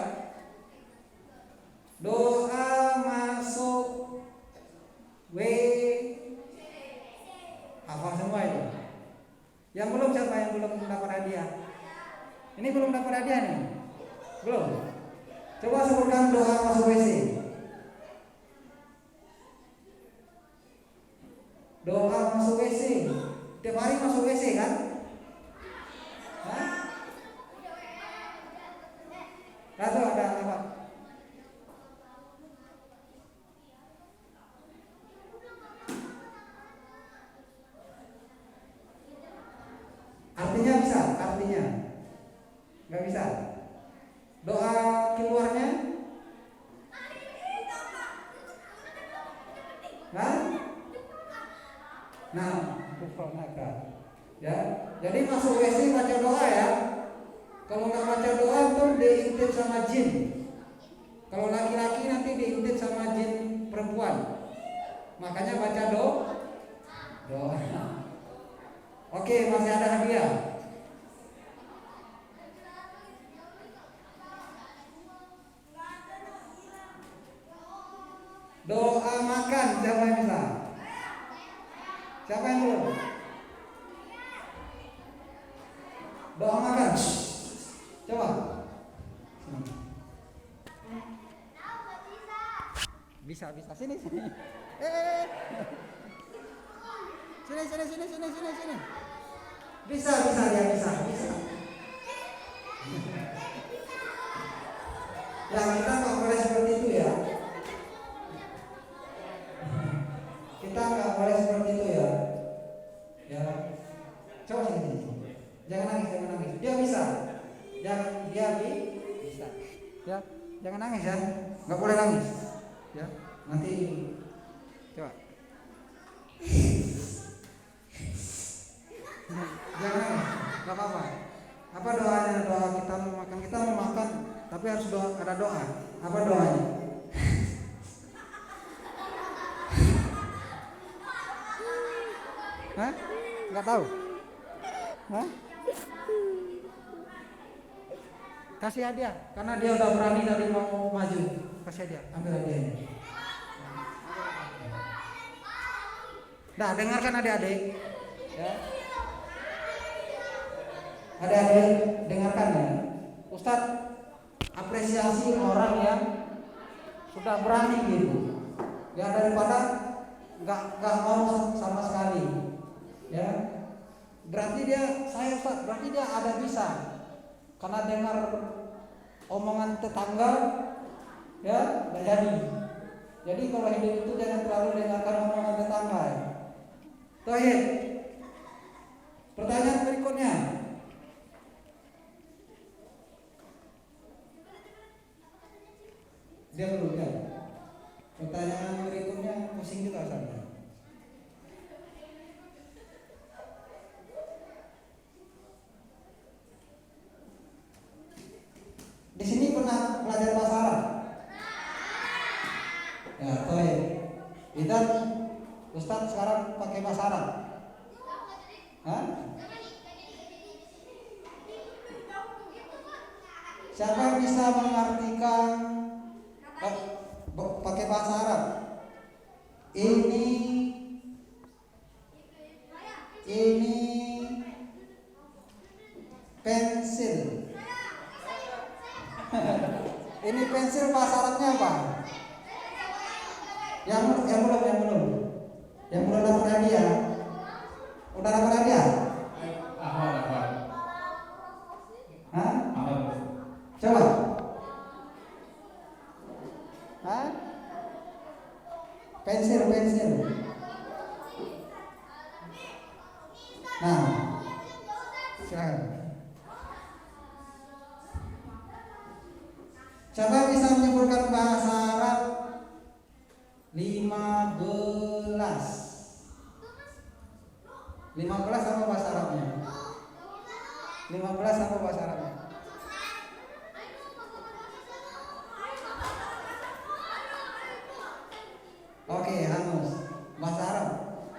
Doa masuk hafal semua itu. Yang belum siapa yang belum dapat hadiah? Ini belum dapat hadiah nih? Belum? Coba sebutkan doa masuk WC. Doa masuk WC. Tiap hari masuk WC kan? Hah? Ratu ada apa? Artinya bisa, artinya nggak bisa. Doa keluarnya, nah, ya. Jadi masuk WC baca doa ya. Kalau nggak baca doa tuh diintip sama jin. Kalau laki-laki nanti diintip sama jin perempuan. Makanya baca doa. Oke, masih ada hadiah. Doa makan, siapa yang bisa? Siapa yang belum? Doa makan. Coba. Bisa. Sini. Sini. Bisa. Ya, kita nggak boleh seperti itu ya. Kita nggak boleh seperti itu ya. Ya. Coba sini. Jangan nangis. Dia bisa. Dia bisa. Ya, jangan nangis ya. Nggak boleh nangis. Ya, nanti coba. Jangan nangis, nggak apa-apa. Apa doanya? Doa kita mau makan, tapi harus ada doa. Apa doanya? Hah? Nggak tahu? Hah? Kasih hadiah, karena dia udah berani tadi mau maju. Kasih hadiah, ambil hadiahnya. Nah, dengarkan adik-adik. Ya. Adik-adik, dengarkan ya. Ustadz apresiasi orang yang sudah berani gitu. Ya, daripada nggak mau sama sekali. Ya. Berarti dia ada bisa. Karena dengar omongan tetangga, ya nggak jadi. Jadi kalau hidup itu jangan terlalu dengarkan omongan tetangga. Ya. Tohid. Pertanyaan berikutnya. Dia belum ya. Pertanyaan berikutnya pusing juga saya. Di sini pernah belajar bahasa Arab? Ya, tohid. Dan Ustadz sekarang pakai bahasa Arab. Hah? Siapa yang bisa mengartikan pakai bahasa Arab? Ini pensil. Ini pensil bahasa Arabnya apa? Yang belum dapat hadiah. Udah dapat hadiah? Apa? Hah? Apa? Coba. Hah? Pensil. Nah, silakan. Siapa bisa menyebutkan bahasa Arab 15? 15 apa bahasa Arabnya? 15 apa bahasa Arabnya? Oke, Hanus. Bahasa Arab.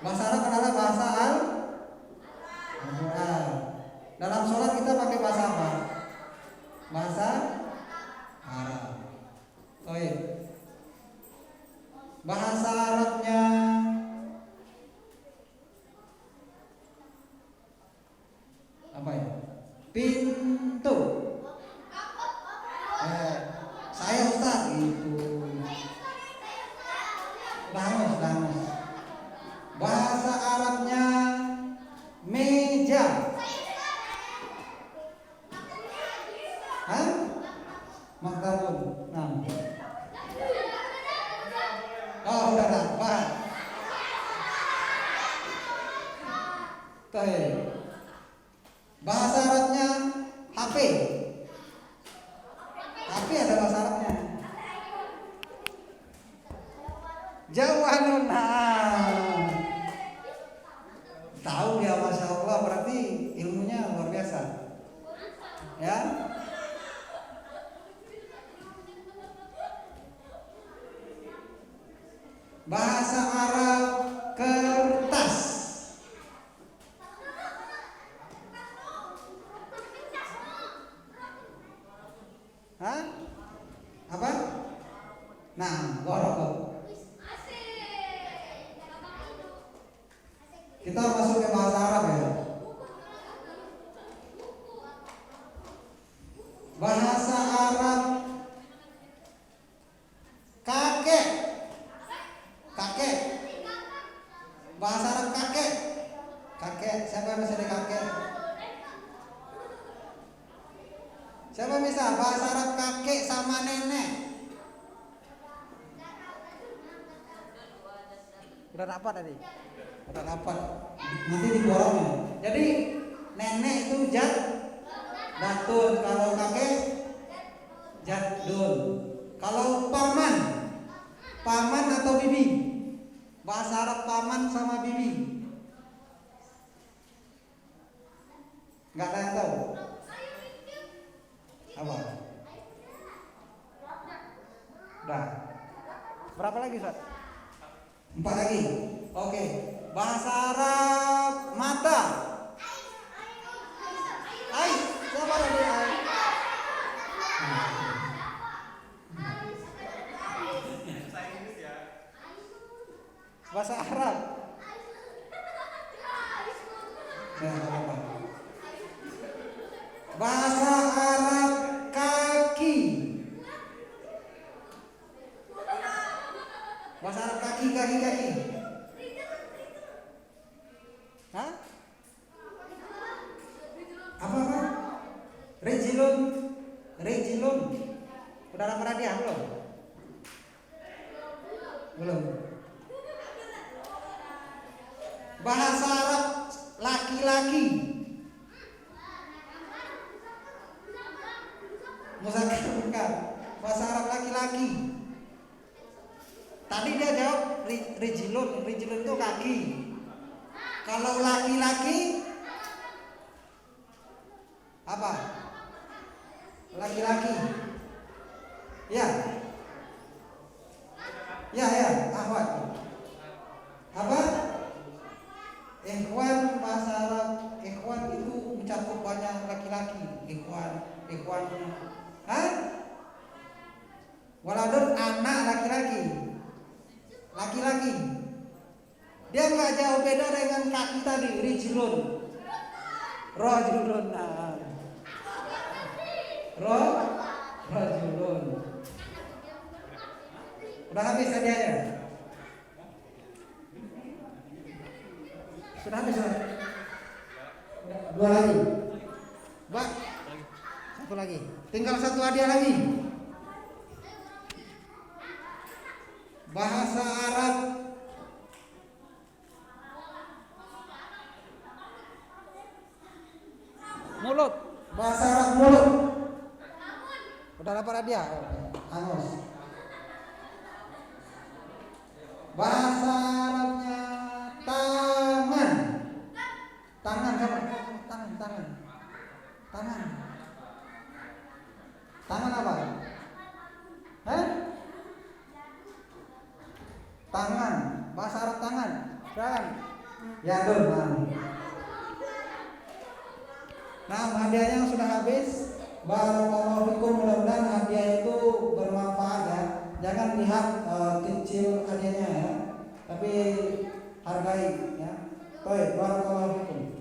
Bahasa Arab adalah bahasa Al-Quran. Dalam sholat kita pakai bahasa apa? Bahasa Arab. Baik. Bahasa Arabnya apa ya? Pintu. Saya Ustaz itu. Dangus. Bahasa Arabnya meja. Hah? Maktabun. Nah. Oh, udah dapat. Baik. Bahasa Arabnya HP. HP ada bahasa Arabnya. Jawanun. Tahu ya, Masya Allah, berarti ilmunya luar biasa. Ya. Bahasa Arab kertas. Hah? Apa? Nah, gorok. Kita masuk ke bahasa Arab ya. Bahasa Arab kakek. Bahasa Arab kakek. Siapa yang bisa di kakek? Siapa bisa bahasa Arab kakek sama nenek? Udah dapat tadi? Udah dapat. Nanti diborongnya. Jadi nenek itu datun, kalau kakek jadun. Kalau paman atau bibi. Bahasa Arab paman sama bibi. Enggak ada yang tahu? Apa? Udah. Berapa lagi, Ustaz? 4 lagi. Oke. Bahasa Arab mata. Ai, siapa tadi ai? Bahasa Arab. apa. Bahasa Arab kaki. Bahasa Arab kaki. Hah? Apa? Rejilun. Udah dapat hadiah belum? Belum. Bahasa Arab laki-laki. Muzakkar bukan. Bahasa Arab laki-laki. Tadi dia jawab rijilun itu kaki. Kalau laki-laki apa? Laki-laki. Ya. Ahwat. Apa? Ikhwan, bahasa Arab ikhwan itu mencakup banyak laki-laki. Ikhwan. Hah? Waladun anak laki-laki. Dia nggak jauh beda dengan kaki tadi, rijlun. Rajulun. Rajulun. Udah habis hadiahnya? Sudah habis, Pak? 2 lagi. Pak, 1 lagi. Tinggal 1 hadiah lagi. Bahasa Arab mulut. Bahasa Arab mulut. Udah dapat hadiah? Angus. Bahasa Arabnya tangan. Tangan siapa? Tangan. Tangan apa? Hah? Tangan. Bahasa Arab tangan. Tangan. Yadun. Nah, hadiahnya sudah habis. Barakallahu fikum, mudah-mudahan hadiah itu bermanfaat ya. Jangan lihat kecil hadiahnya ya, tapi hargai ya. Baik, barakallahu fikum.